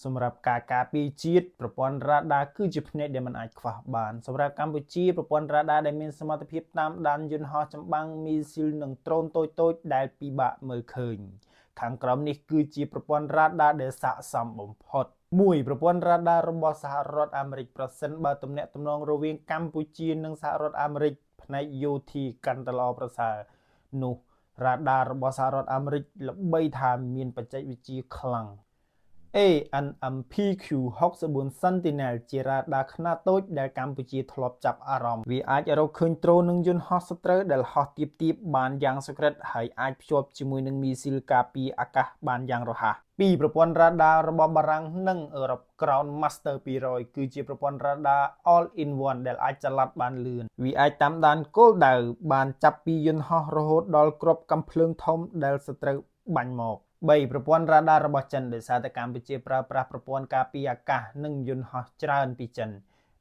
សម្រាប់ការពីជាតិប្រព័ន្ធរ៉ាដាគឺជាផ្នែកដែលមិនអាចខ្វះបានសម្រាប់កម្ពុជាប្រព័ន្ធរ៉ាដាដែលមានសមត្ថភាពតាមដានយន្តហោះចម្បាំងមីស៊ីលនិងដ្រូនតូចៗដែលពិបាកមើលឃើញខាងក្រោមនេះគឺជាប្រព័ន្ធរ៉ាដាដែលស័ក្តិសមបំផុត1ប្រព័ន្ធរ៉ាដារបស់សហរដ្ឋអាមេរិកប្រសិនបើទំនាក់ទំនងរវាងកម្ពុជានិងសហរដ្ឋអាមេរិកផ្នែកយោធាកាន់តែល្អប្រសើរនោះរ៉ាដារបស់សហរដ្ឋអាមេរិកល្បីថាមានបច្ចេកវិទ្យាខ្លាំងANMPQ 64 Sentinel ជារ៉ាដាខ្នាតតូចដែលកម្ពុជាធ្លាប់ចាប់អារម្មណ៍វាអាចរកឃើញដ្រូននិងយន្តហោះសត្រូវដែលហោះទាបៗបានយ៉ាងសុក្រិតហើយអាចភ្ជាប់ជាមួយនឹងមីស៊ីលការពារអាកាសបានយ៉ាងរហ័ស2ប្រព័ន្ធរ៉ាដារបស់បារាំងនិងអឺរ៉ុប Ground Master 200គឺជាប្រព័ន្ធរ៉ាដា All in One ដែលអាចចល័តបានលឿនវាអាចតាមដានគោលដៅបានចាប់ពីយន្តហោះរហូតដល់គ្រាប់កាំភ្លើងធំដែលសត្រូវបាញ់មក3ប្រព័ន្ធរ៉ាដារបស់ចិនដោយសារតែកម្ពុជាប្រើប្រាស់ប្រព័ន្ធការពារអាកាសនិងយន្តហោះច្រើនពីចិន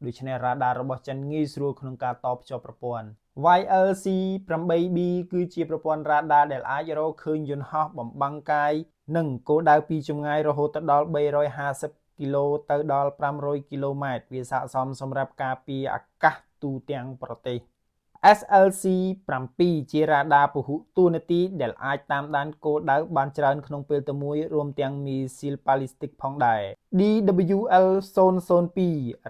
ដូច្នេះរ៉ាដារបស់ចិនងាយស្រួលក្នុងការតភ្ជាប់ប្រព័ន្ធ YLC-8B គឺជាប្រព័ន្ធរ៉ាដាដែលអាចរកឃើញយន្តហោះបំបាំងកាយនិងគោលដៅពីចម្ងាយរហូតដល់350គីឡូទៅដល់500គីឡូម៉ែត្រវាស័ក្តិសមសម្រាប់ការពារអាកាសទូទាំងប្រទេសSLC-7 ជារ៉ាដាពហុតួនាទីដែលអាចតាមដានគោលដៅបានច្រើនក្នុងពេលតែមួយរួមទាំងមីស៊ីលប៉ាឡីស្ទិកផងដែរ DWL-002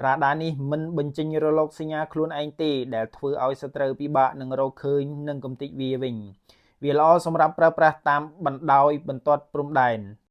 រ៉ាដានេះមិនបញ្ចេញរលកសញ្ញាខ្លួនឯងទេដែលធ្វើឲ្យសត្រូវពិបាកនឹងរកឃើញនិងកំទេចវាវិញវាល្អសម្រាប់ប្រើប្រាស់តាមបណ្ដោយបន្ទាត់ព្រំដែន